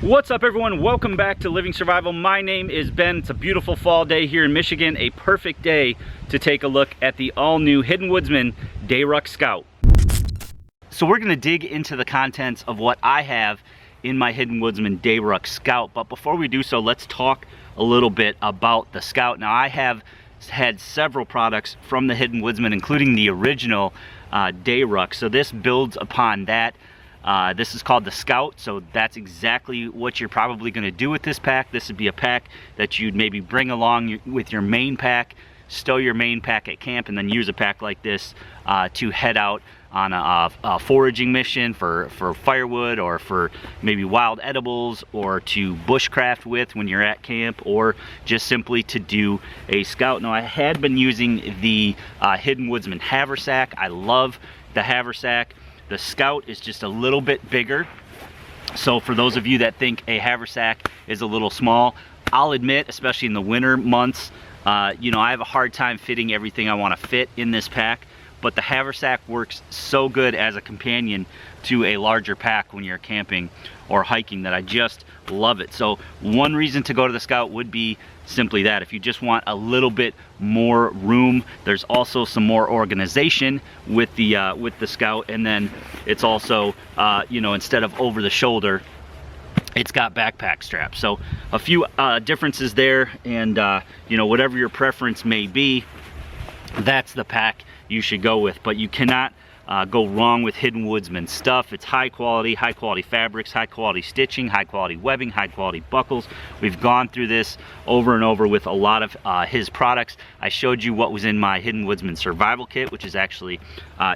What's up everyone? Welcome back to Living Survival. My name is Ben. It's a beautiful fall day here in Michigan. A perfect day to take a look at the all-new Hidden Woodsman Day Ruck Scout. So we're going to dig into the contents of what I have in my Hidden Woodsman Day Ruck Scout. But before we do so, let's talk a little bit about the Scout. Now I have had several products from the Hidden Woodsman, including the original Day Ruck. So this builds upon that. This is called the Scout, so that's exactly what you're probably going to do with this pack. This would be a pack that you'd maybe bring along with your main pack, stow your main pack at camp, and then use a pack like this to head out on a foraging mission for firewood, or for maybe wild edibles, or to bushcraft with when you're at camp, or just simply to do a Scout. Now I had been using the Hidden Woodsman Haversack. I love the Haversack. The Scout is just a little bit bigger. So for those of you that think a Haversack is a little small, I'll admit, especially in the winter months, you know, I have a hard time fitting everything I want to fit in this pack. But the Haversack works so good as a companion to a larger pack when you're camping or hiking that I just love it. So one reason to go to the Scout would be simply that. If you just want a little bit more room, there's also some more organization with the Scout, and then it's also you know, instead of over the shoulder, it's got backpack straps. So a few differences there, and you know, whatever your preference may be, that's the pack you should go with. But you cannot go wrong with Hidden Woodsman stuff. It's high quality fabrics, high quality stitching, high quality webbing, high quality buckles. We've gone through this over and over with a lot of his products. I showed you what was in my Hidden Woodsman survival kit, which is actually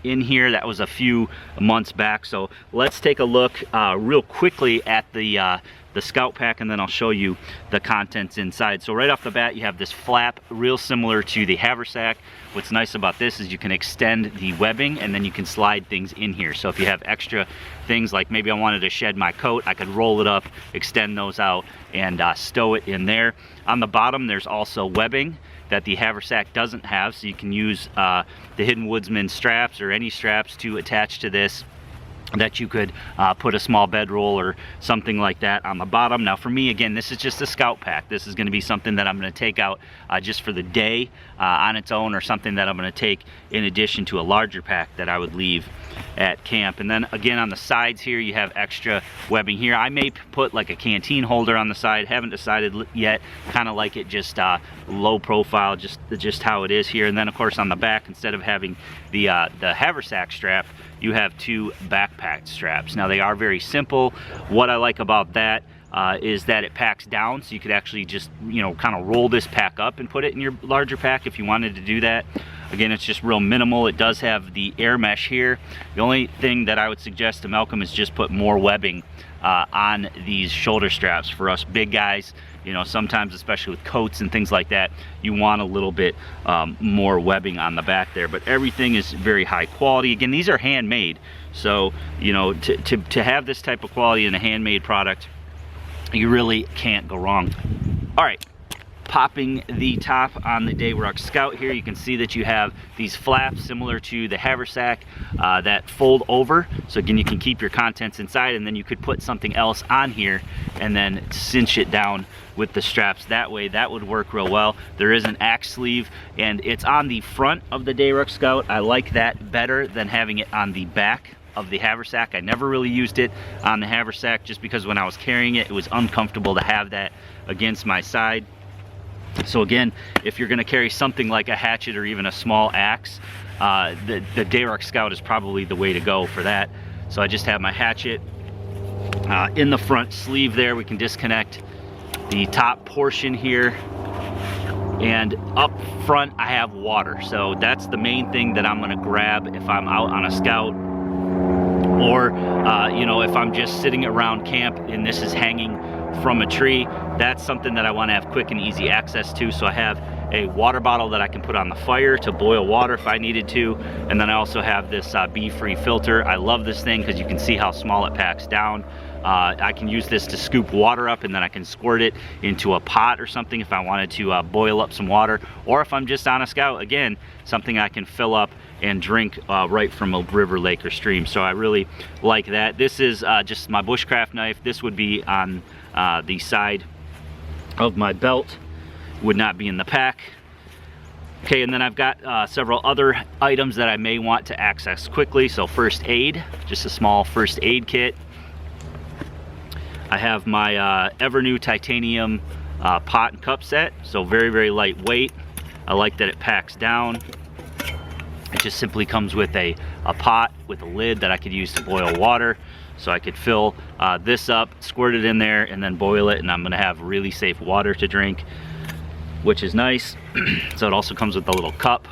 in here. That was a few months back. So let's take a look real quickly at the Scout pack, and then I'll show you the contents inside. So right off the bat, you have this flap, real similar to the Haversack. What's nice about this is you can extend the webbing, and then you can slide things in here. So if you have extra things, like maybe I wanted to shed my coat, I could roll it up, extend those out, and stow it in there. On the bottom, there's also webbing that the Haversack doesn't have, so you can use the Hidden Woodsman straps or any straps to attach to this, that you could put a small bedroll or something like that on the bottom. Now for me, again, this is just a Scout pack. This is going to be something that I'm going to take out just for the day on its own, or something that I'm going to take in addition to a larger pack that I would leave at camp. And then again, on the sides here, you have extra webbing here. I may put like a canteen holder on the side, haven't decided yet. Kind of like it just low profile, just how it is here. And then of course on the back, instead of having the Haversack strap, you have two backpack straps. Now they are very simple. What I like about that is that it packs down, so you could actually just, you know, kind of roll this pack up and put it in your larger pack if you wanted to do that. Again, it's just real minimal. It does have the air mesh here. The only thing that I would suggest to Malcolm is just put more webbing on these shoulder straps. For us big guys, you know, sometimes, especially with coats and things like that, you want a little bit more webbing on the back there. But everything is very high quality. Again, these are handmade, so you know, to have this type of quality in a handmade product, you really can't go wrong. All right, popping the top on the Day Ruck Scout here, you can see that you have these flaps similar to the Haversack that fold over. So again, you can keep your contents inside, and then you could put something else on here and then cinch it down with the straps that way. That would work real well. There is an axe sleeve, and it's on the front of the Day Ruck Scout. I like that better than having it on the back of the Haversack. I never really used it on the Haversack, just because when I was carrying it, it was uncomfortable to have that against my side. So again, if you're going to carry something like a hatchet or even a small axe, the Day Ruck Scout is probably the way to go for that. So I just have my hatchet in the front sleeve there. We can disconnect the top portion here, and up front I have water. So that's the main thing that I'm going to grab if I'm out on a Scout, or you know, if I'm just sitting around camp and this is hanging from a tree. That's something that I want to have quick and easy access to. So I have a water bottle that I can put on the fire to boil water if I needed to, and then I also have this bee-free filter. I love this thing because you can see how small it packs down. I can use this to scoop water up, and then I can squirt it into a pot or something if I wanted to boil up some water, or if I'm just on a scout, again, something I can fill up and drink right from a river, lake, or stream. So I really like that. This is just my bushcraft knife. This would be on the side of my belt, would not be in the pack. Okay, and then I've got several other items that I may want to access quickly. So first aid, just a small first aid kit. I have my ever new titanium pot and cup set, so very, very lightweight. I like that it packs down. It just simply comes with a pot with a lid that I could use to boil water. So I could fill this up, squirt it in there, and then boil it, and I'm gonna have really safe water to drink, which is nice. So it also comes with a little cup.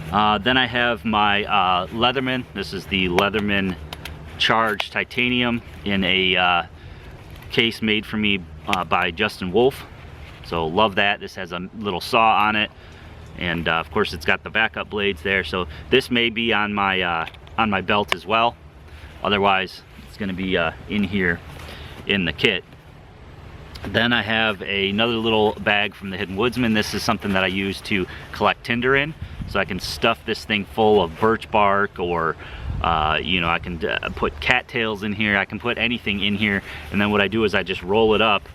Then I have my Leatherman. This is the Leatherman charged titanium in a case made for me by Justin Wolf. So love that. This has a little saw on it, and of course it's got the backup blades there. So this may be on my belt as well. Otherwise it's going to be in here in the kit. Then I have another little bag from the Hidden Woodsman. This is something that I use to collect tinder in. So I can stuff this thing full of birch bark, or you know, I can put cattails in here. I can put anything in here, and then what I do is I just roll it up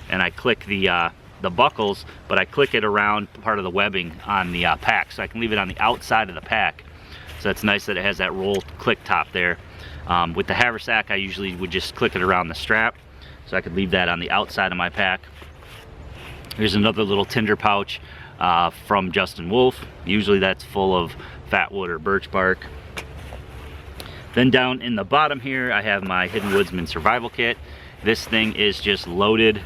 and I click the buckles, but I click it around part of the webbing on the pack, so I can leave it on the outside of the pack. So it's nice that it has that roll click top there. With the Haversack, I usually would just click it around the strap, so I could leave that on the outside of my pack. Here's another little Tinder pouch from Justin Wolf. Usually that's full of fatwood or birch bark. Then down in the bottom here, I have my Hidden Woodsman survival kit. This thing is just loaded.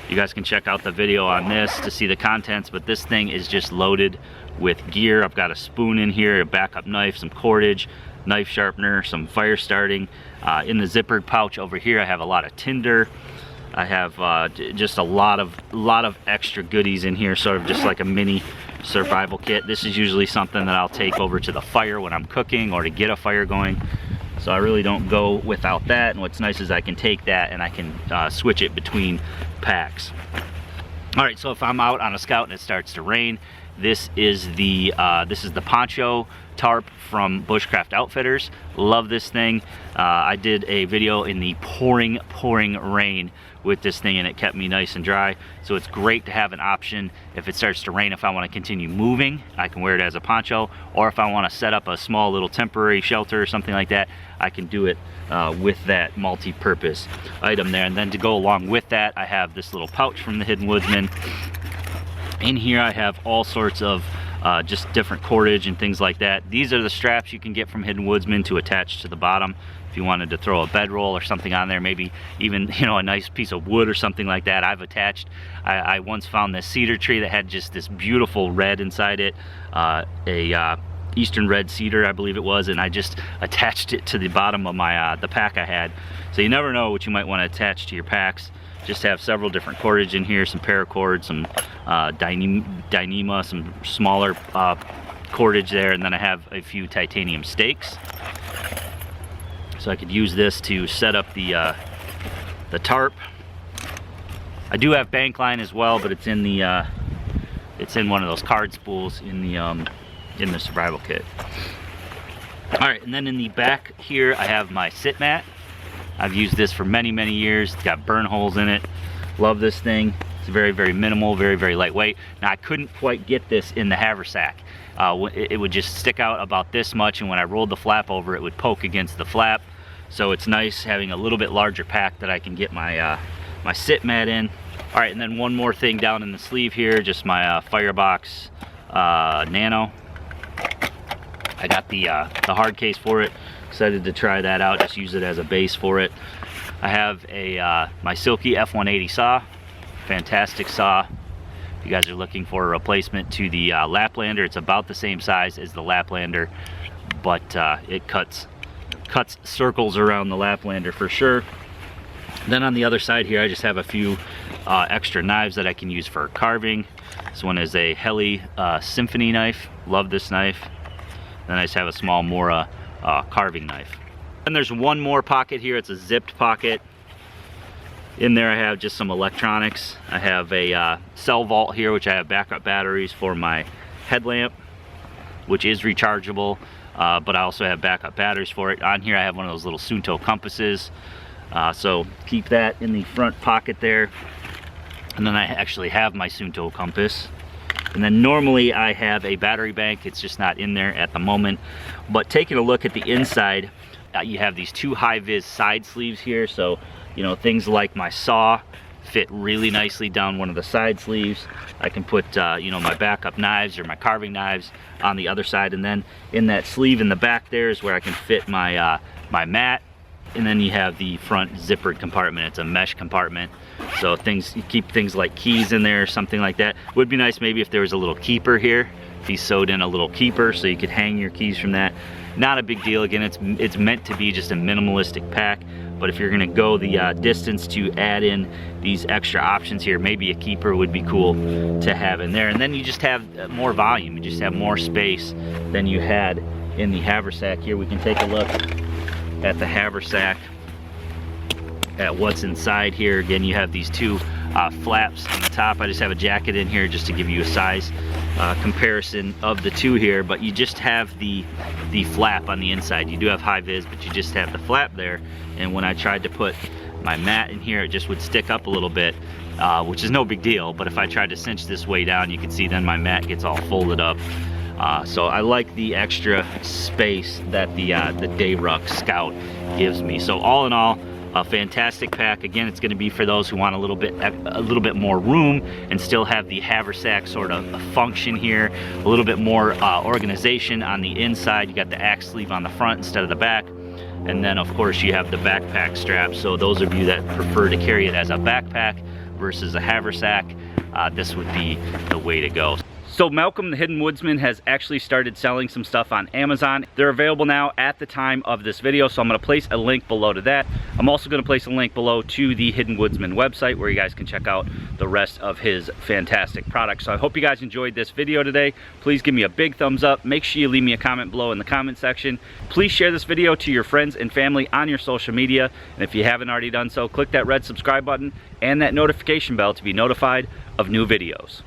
You guys can check out the video on this to see the contents, but this thing is just loaded with gear. I've got a spoon in here, a backup knife, some cordage, knife sharpener, some fire starting. In the zippered pouch over here, I have a lot of tinder. I have just a lot of extra goodies in here, sort of just like a mini survival kit. This is usually something that I'll take over to the fire when I'm cooking, or to get a fire going. So I really don't go without that, and what's nice is I can take that and I can switch it between packs. All right, so if I'm out on a scout and it starts to rain, this is the Poncho Tarp from Bushcraft Outfitters. Love this thing. I did a video in the pouring rain with this thing, and it kept me nice and dry. So it's great to have an option if it starts to rain. If I want to continue moving, I can wear it as a poncho, or if I want to set up a small little temporary shelter or something like that, I can do it with that multi-purpose item there. And then to go along with that, I have this little pouch from the Hidden Woodsman. In here I have all sorts of just different cordage and things like that. These are the straps you can get from Hidden Woodsman to attach to the bottom if you wanted to throw a bedroll or something on there, maybe even, you know, a nice piece of wood or something like that. I've attached, I once found this cedar tree that had just this beautiful red inside it, Eastern red cedar, I believe it was, and I just attached it to the bottom of my the pack I had. So you never know what you might want to attach to your packs. Just have several different cordage in here, some paracord, some Dyneema, some smaller cordage there, and then I have a few titanium stakes. So I could use this to set up the tarp. I do have bank line as well, but it's in the it's in one of those card spools in the survival kit. All right, and then in the back here I have my sit mat. I've used this for many years. It's got burn holes in it. Love this thing. It's very minimal, very lightweight. Now I couldn't quite get this in the Haversack. It would just stick out about this much, and when I rolled the flap over, it would poke against the flap. So it's nice having a little bit larger pack that I can get my my sit mat in. All right, and then one more thing down in the sleeve here, just my Firebox Nano. I got the hard case for it. Excited to try that out, just use it as a base for it. I have a my Silky F180 saw, fantastic saw. If you guys are looking for a replacement to the Laplander, it's about the same size as the Laplander, but it cuts circles around the Laplander for sure. Then on the other side here, I just have a few extra knives that I can use for carving. This one is a Heli Symphony knife. Love this knife. Then I just have a small Mora carving knife. And there's one more pocket here. It's a zipped pocket. In there I have just some electronics. I have a cell vault here, which I have backup batteries for my headlamp, which is rechargeable, but I also have backup batteries for it. On here I have one of those little Sunto compasses, so keep that in the front pocket there. And then I actually have my Sunto compass. And then normally I have a battery bank. It's just not in there at the moment. But taking a look at the inside, you have these two high-vis side sleeves here, so you know, things like my saw fit really nicely down one of the side sleeves. I can put you know, my backup knives or my carving knives on the other side, and then in that sleeve in the back there is where I can fit my my mat. And then you have the front zippered compartment. It's a mesh compartment, so you keep things like keys in there or something like that. Would be nice maybe if there was a little keeper here, if you sewed in a little keeper so you could hang your keys from that. Not a big deal. Again, it's meant to be just a minimalistic pack, but if you're gonna go the distance to add in these extra options here, maybe a keeper would be cool to have in there. And then you just have more volume. You just have more space than you had in the Haversack here. We can take a look at the Haversack, at what's inside here. Again, you have these two flaps on the top. I just have a jacket in here just to give you a size comparison of the two here, but you just have the flap on the inside. You do have high vis, but you just have the flap there. And when I tried to put my mat in here, it just would stick up a little bit, which is no big deal, but if I tried to cinch this way down, you can see then my mat gets all folded up. So I like the extra space that the Ruck Scout gives me. So all in all, a fantastic pack. Again, it's going to be for those who want a little bit more room and still have the Haversack sort of function here, a little bit more organization on the inside. You got the axe sleeve on the front instead of the back, and then of course you have the backpack strap. So those of you that prefer to carry it as a backpack versus a Haversack, this would be the way to go. So Malcolm the Hidden Woodsman has actually started selling some stuff on Amazon. They're available now at the time of this video, so I'm going to place a link below to that. I'm also going to place a link below to the Hidden Woodsman website where you guys can check out the rest of his fantastic products. So I hope you guys enjoyed this video today. Please give me a big thumbs up. Make sure you leave me a comment below in the comment section. Please share this video to your friends and family on your social media. And if you haven't already done so, click that red subscribe button and that notification bell to be notified of new videos.